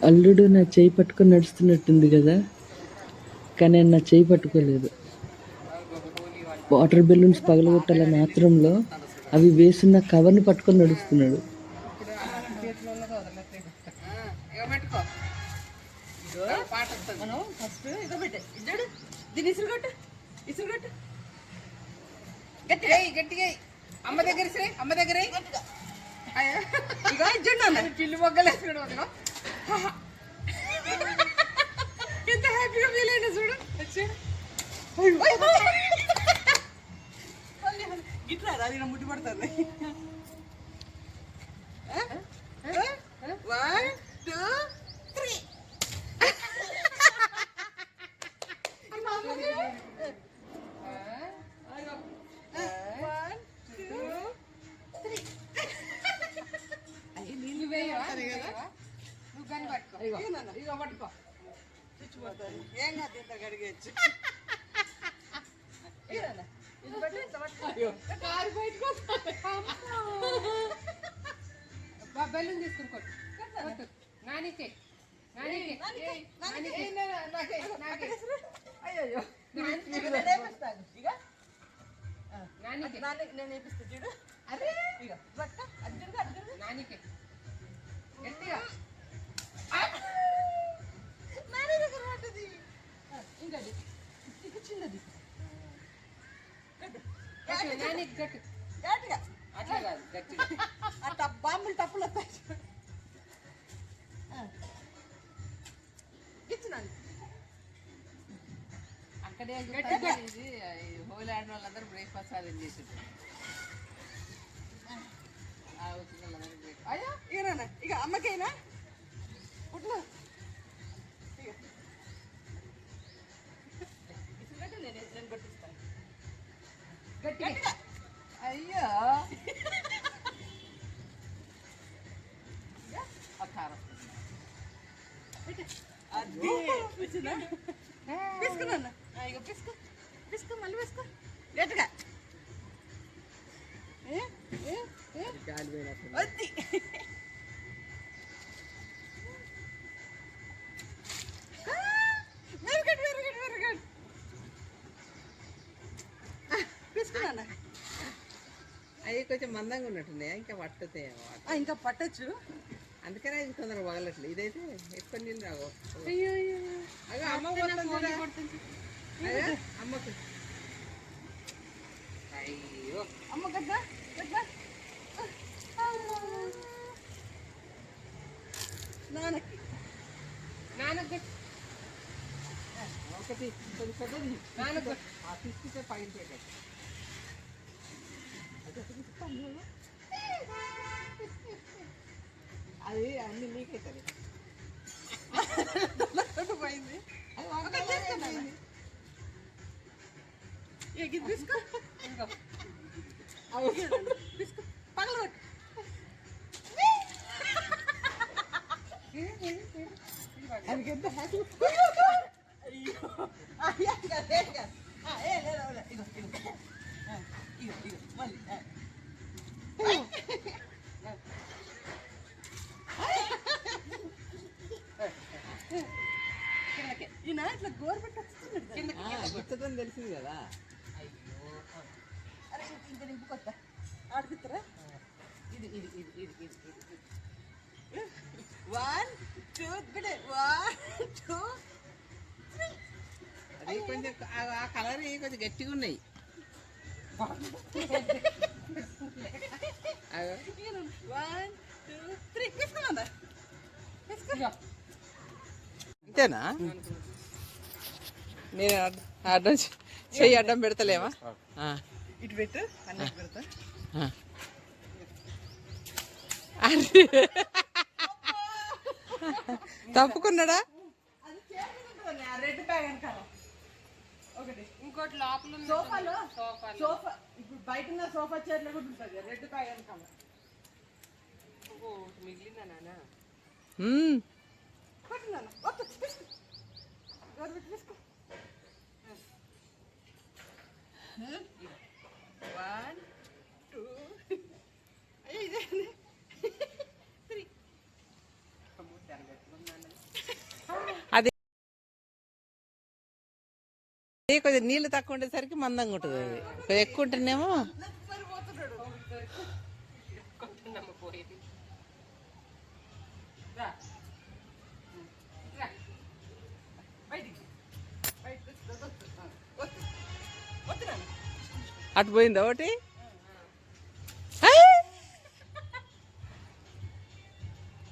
అల్లుడు నా చేయి పట్టుకొని నడుస్తున్నట్టుంది కదా, కానీ ఆయన నా చేయి పట్టుకోలేదు. వాటర్ బెలూన్స్ పగలగొట్టాలన్న ఆత్రంలో అవి వేసున్న కవర్ని పట్టుకొని నడుస్తున్నాడు. అమ్మ దగ్గర అమ్మ దగ్గర ఇక ఇచ్చాడు పిల్లి మొగ్గలు వేసుకున్నాడు. ఎంత హ్యాపీగా ఫీల్ అయినా చూడు. గిట్లా అది నా ముట్టి పడుతుంది. 1 2 3 నువ్వు కానీ పట్టుకో. ఇక పట్టుకో. ఏం కాదు, ఇంత గడిగేచ్చు. బెల్లం తీసుకుని కొట్టు. నానికే అయ్యో నేను వేపిస్తా చూడు. అరే ఇక అర్జున్ నానికే గట్టిగా నాని దగ్గర పట్టది. ఇంకా చిన్నది గట్టిగా అట్లా కాదు, గట్టిగా అట్లా బాంబులు టప్పులు వస్తాయి. ఇచ్చినాను అక్కడే హోలీ ఆడిన వాళ్ళందరూ బ్రేక్ఫాస్ట్ అది చేసారు. అయ్యో ఇక ఇక అమ్మకైనా పుట్లు నేను కొట్టిస్తాను గట్టిగా. అయ్యో పిసుకున్నా ఇక పిసుకో మళ్ళీ పిసుకో గట్టిగా. వద్ది వెరీ గుడ్ పిసుకున్నా. అవి కొంచెం మందంగా ఉన్నట్టున్నాయా, ఇంకా పట్టుతాయేమో. ఇంకా పట్టచ్చు, అందుకనే ఇది తొందరగా పగలట్లేదు. ఇదైతే ఎక్కువ నీళ్ళు రావు. అయ్యో అమ్మ పడుతుంది. అమ్మకు అయ్యో అమ్మ గద్దా నాన్నకి ఒకటి కొంచెం పెద్దది నాన్నకు తీసుకుంటే పైన పెట్టాడు. అది అన్ని నీకైతుంది. పోయింది తీసుకో తీసుకో పగలగొట్టు. అది ఎంత హ్యాపీ. మళ్ళీ ఈయన ఇట్లా గోరుపెట్టి వస్తుందని తెలిసింది కదా. అయ్యో అరే ఇంకా నింపుకొస్తా ఆడుకుతారా. ఇది 1 2 1 2 3. అది కొంచెం ఆ కలర్ కొంచెం గట్టిగా ఉన్నాయి. 1 2 3 తీసుకున్నా. అంతేనా? నేను అడ్డం చెయ్యి అడ్డం పెడతలేమా? ఇటు పెట్టు, అన్నీ పెడతా. తప్పుకున్నాడా? రెడ్ బ్యాగ్ వెనకాల ఒకటి, ఇంకోటి లోపల సోఫాలో. సోఫా ఇప్పుడు బయట ఉన్న సోఫా చైర్లో కూడా ఉంటుంది రెడ్ బ్యాగ్ వెనకాల. మిగిలిందా నాన్న? తీసుకో. 1 2 అయ్యో ఇదే కొంచెం నీళ్ళు తక్కువ ఉండేసరికి మందంగా ఉంటుంది అది, కొంచెం ఎక్కువ ఉంటేనేమో అటు పోయిందా ఒకటి.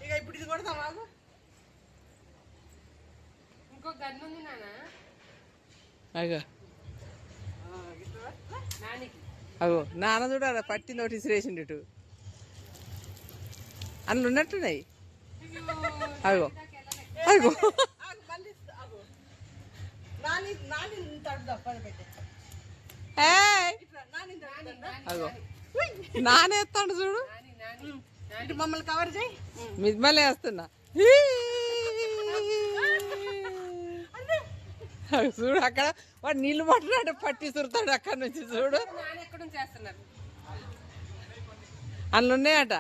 ఇక ఇప్పుడు ఇది కొడతాం మాకు. ఇంకో గన్ను ఉంది నాన్న అగో నానికి. అగో నాన్న చూడ పట్టి నోటీస్ వేసిండు ఇటు అందులో ఉన్నట్టున్నాయి. అగో అగో మళ్ళీ ఆగు. నాని నాని తడుదా పని పెట్టే. ఏయ్! ఇట్లా నాని తడుదా. అగో నానేస్తాడు చూడు, ఇటు మమ్మల్ని కవర్ చేయి. మిమ్మల్ని వేస్తున్నా. అగో చూడు అక్కడ వాడు నీళ్ళు పట్టున్నాడు, పట్టి సురుతాడు అక్కడ నుంచి చూడు. నాన్న ఎక్కడ నుంచి చేస్తున్నారు. అందులో ఉన్నాయట.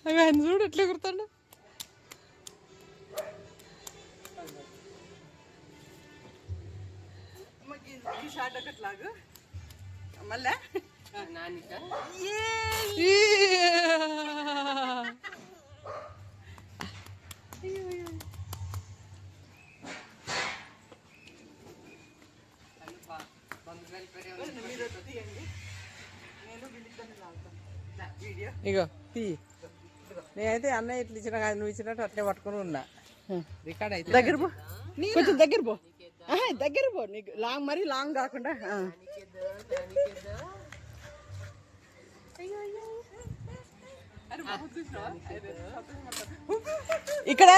అవి ఆయన చూడు ఎట్లా కుడతాడు. ఈ షార్ట్ ఒకట్లాగు మళ్ళా నానిక మీరు తీయండి, నేను బిల్లింగ్ లాగుతాను వీడియో. ఇగో తీ. నేనైతే అన్నయ్య ఇట్లా ఇచ్చిన కాదు, నువ్వు ఇచ్చినట్టు అట్లే పట్టుకుని ఉన్నా. రికార్డ్ అయితే దగ్గర పో, కొంచెం దగ్గర పో, దగ్గర పో, నీకు లాంగ్ మరీ లాంగ్ కాకుండా. ఇక్కడ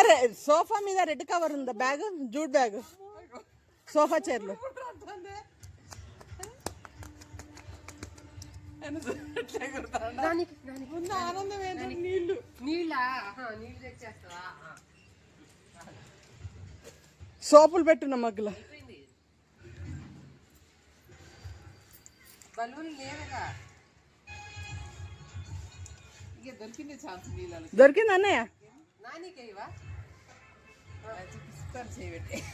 సోఫా మీద రెడ్ కవర్ ఉందా, బ్యాగ్ జూట్ బ్యాగ్, సోఫా చైర్లు. ఆనందం ఏంటంటే నీళ్ళు నీళ్ళ నీళ్ళు తెచ్చేస్తావా. సోపులు పెట్టున్న మగ్గుల. బలూన్ లేదుగా. ఇక దొరికింది ఛాన్స్ నీళ్ళకి. దొరికింది అన్నయ్య. నానికేవా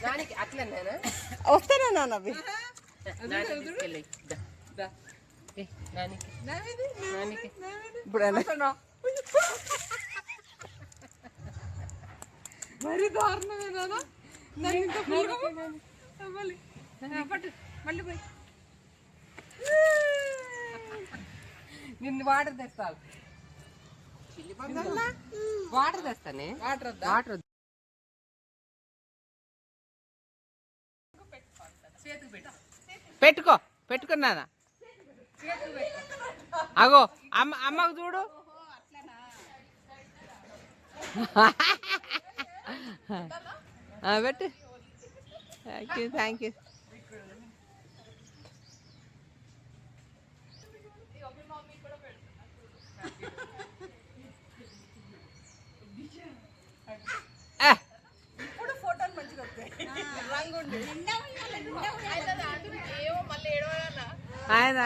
నానికి అట్లనేనా వస్తానా నాన్న అవి. ఇప్పుడు మరి దారుణమేనా. మళ్ళీ పోయి నిన్ను వాటర్ తెస్తాను. వాటర్ తెస్తానే. వాటర్ పెట్టుకో పెట్టుకున్నానా. అగో అమ్మకు చూడు. పెట్టు. Thank you. ఇప్పుడు ఫోటోలు మంచిగా వస్తాయి. ఆయన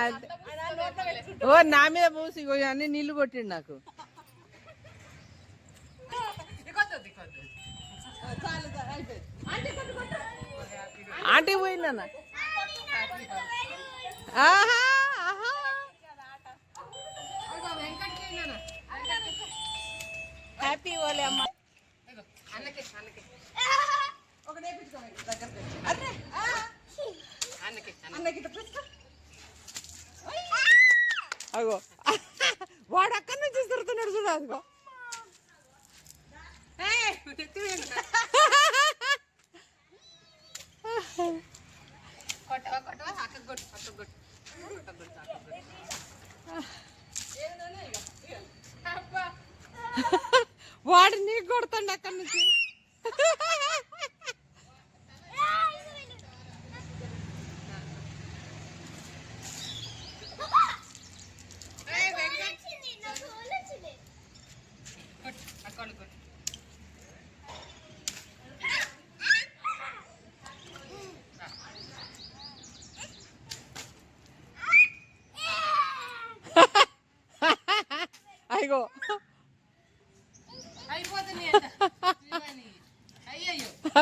ఓ నా మీద పూసి అన్ని నీళ్లు కొట్టిండు నాకు. ఆంటీ పోయిందన్న. ఆహా ఆహా హ్యాపీ ఓలే అమ్మ. అగో వాడు అక్కడి నుంచి తిరుగుతున్నాడు చూడు. అదిగో వాడు నీకు కొడతాడు అక్కడి నుంచి. అయ్యో అయిపో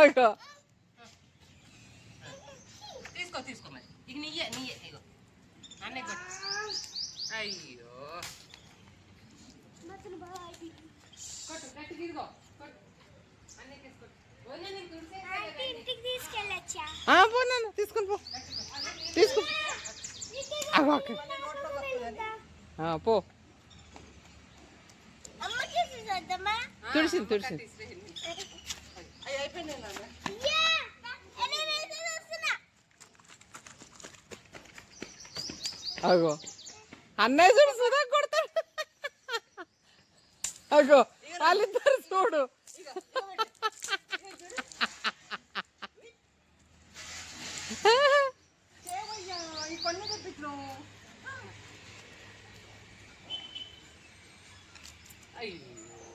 అగో తీసుకో తీసుకో మరి ఇక నీయే నీయే ఇగో అన్నయ్య కొట్టు అయ్యో కొట్టు గట్టి తీసుకో కొట్టు అన్నయ్యకి కొట్టు ఓనే నీకు తుడిసే పోనాను తీసుకుని పో తీసుకో అగో అక్క పో తుడిసింది తుడిసింది అవి అయిపోయినాయి నాన్న. అగో అన్నయ్య చూడు సుధా కొడతాడు అగో వాళ్ళిద్దరు చూడు చేయవయ్యా, ఈ కొన్ని తెప్పించినావు.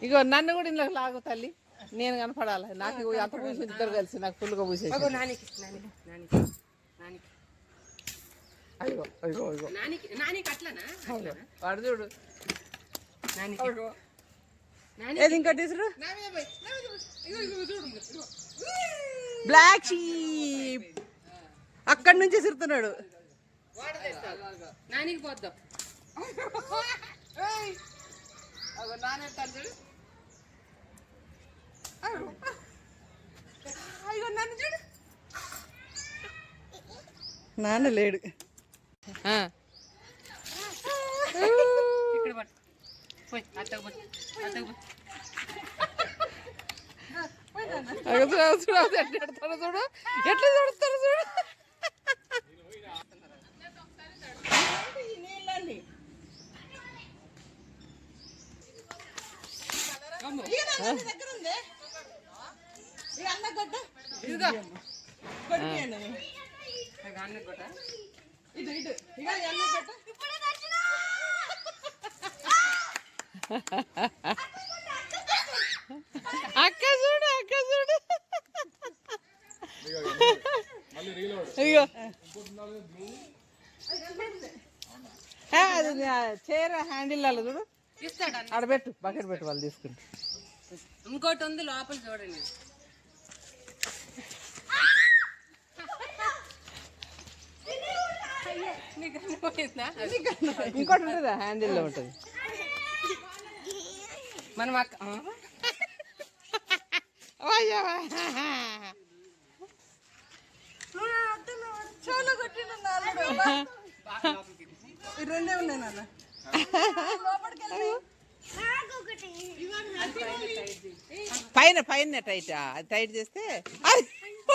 ఇగో నన్ను కూడా ఇంట్లోకి లాగు తల్లి నేను కనపడాలి నాకు ఇగో ఎంత పూసి ఇద్దరు కలిసి నాకు ఫుల్గా పూసేసి అగో నానికి నానికి నానికి నానికి అయ్యో అయ్యో అయ్యో నానికి నానికి అట్లనా అట్లనా వాడు చూడు నానికి నానికి ఏది ఇంకోటి తీసుడు నా మీద పోయి నా మీద పోయి ఇగో ఇగో చూడు ఇగో బ్లాక్ షీప్ అక్కడి నుంచి సిరుతున్నాడు వాడు తెస్తాడు నానికి పోద్దాం అగో నానేస్తాడు చూడు అయ్యో నన్ను చూడు నాన్న లేడు ఇక్కడ పట్టు పోయి అత్తకు పోయి అత్తకు పోయి అగో చూడు చూడు ఎట్లా ఎడతాడు చూడు ఎట్లా చూడుతాడు చూడు ఈ నీళ్ళని. ఇక నాన్న నీ దగ్గర ఉందే. ఇక అన్న కొట్ట. కొట్టియండి. అన్నకు కొట్ట ఇటు ఇటు. ఇక ఈ అన్న కొట్ట. అక్క చూడు అక్క చూడు అయ్యో అది చీర హ్యాండిల్ అలా చూడు ఇస్తాడు ఆడబెట్టు బకెట్ పెట్టు వాళ్ళు తీసుకుంటా ఇంకోటి ఉంది లోపల చూడండి నీకు అర్థమైందా? ఇంకోటి ఉంటుందా హ్యాండిల్లో ఉంటుంది మనం అక్క చెవులో కొట్టిండు నాలుగు. ఈ రెండే ఉన్నాయి నాన్న. లోపలికి వెళ్ళి. పైన పైన టైట్ అది టైట్ చేస్తే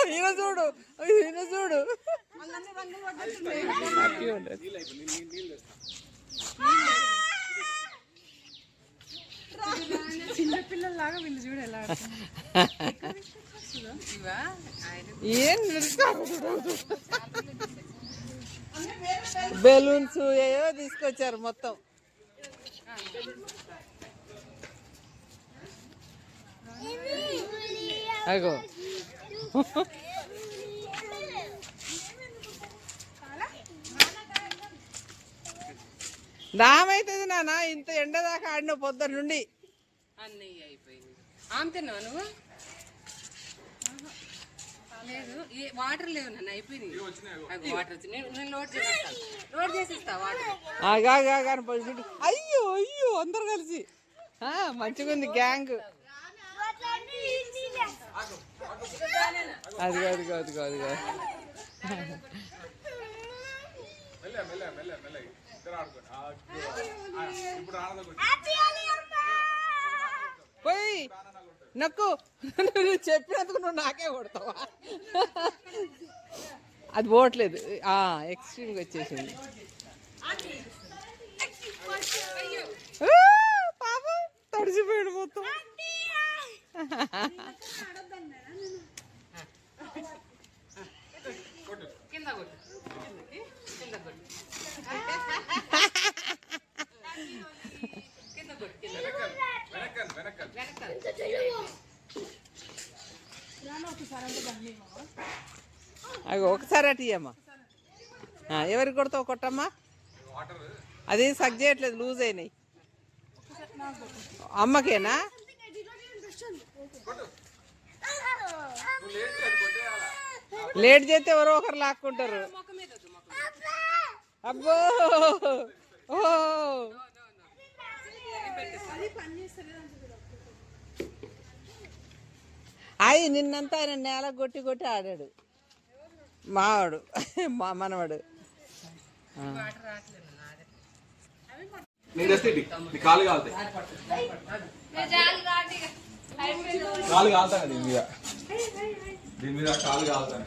ఈయన చూడు ఈయన చూడు అన్నీ రంగులు పడ్డట్టున్నాయి. చిన్నపిల్లలాగా వీళ్ళు చూడు ఎలా ఇవా ఆయన ఏం బెలూన్స్ ఏవో తీసుకొచ్చారు మొత్తం అగో దామైతుంది నాన్న ఇంత ఎండ దాకా ఆడిన పొద్దున్న నుండి అన్నయ్య అయిపోయింది ఆమె తిన్నావా నువ్వు లేదు వాటర్ లేవు నన్ను అయిపోయినాయి వాటర్ వచ్చి నేను లోడ్ చేసిస్తా వాటర్ ఆగాగాను అయ్యో అయ్యో అందరు కలిసి మంచిగా ఉంది గ్యాంగ్ అదిగో అదిగో అదిగో అదిగో పోయి నక్కు నువ్వు చెప్పినందుకు నువ్వు నాకే కొడతావా అది పోవట్లేదు ఎక్స్ట్రీమ్గా వచ్చేసింది పాపం తడిసిపోయాడు మొత్తం కింద కొట్టు కింద కొట్టు కింద కొట్టు వెనకాల అగో ఒకసారి అటు ఇయ్యమ్మా ఎవరికి కొడతావు కొట్టమ్మా అది సగ్ చేయట్లేదు లూజ్ అయినాయి అమ్మకేనా లేట్ చేస్తే ఎవరో ఒకరు లాక్కుంటారు. అబ్బో ఓ అయి నిన్నంతా ఆయన నేల కొట్టి కొట్టి ఆడాడు మావాడు మనవాడు. కాలు కాలుతాయి, కాలు కాలుతా దీని మీద కాలు కాలుతాయి.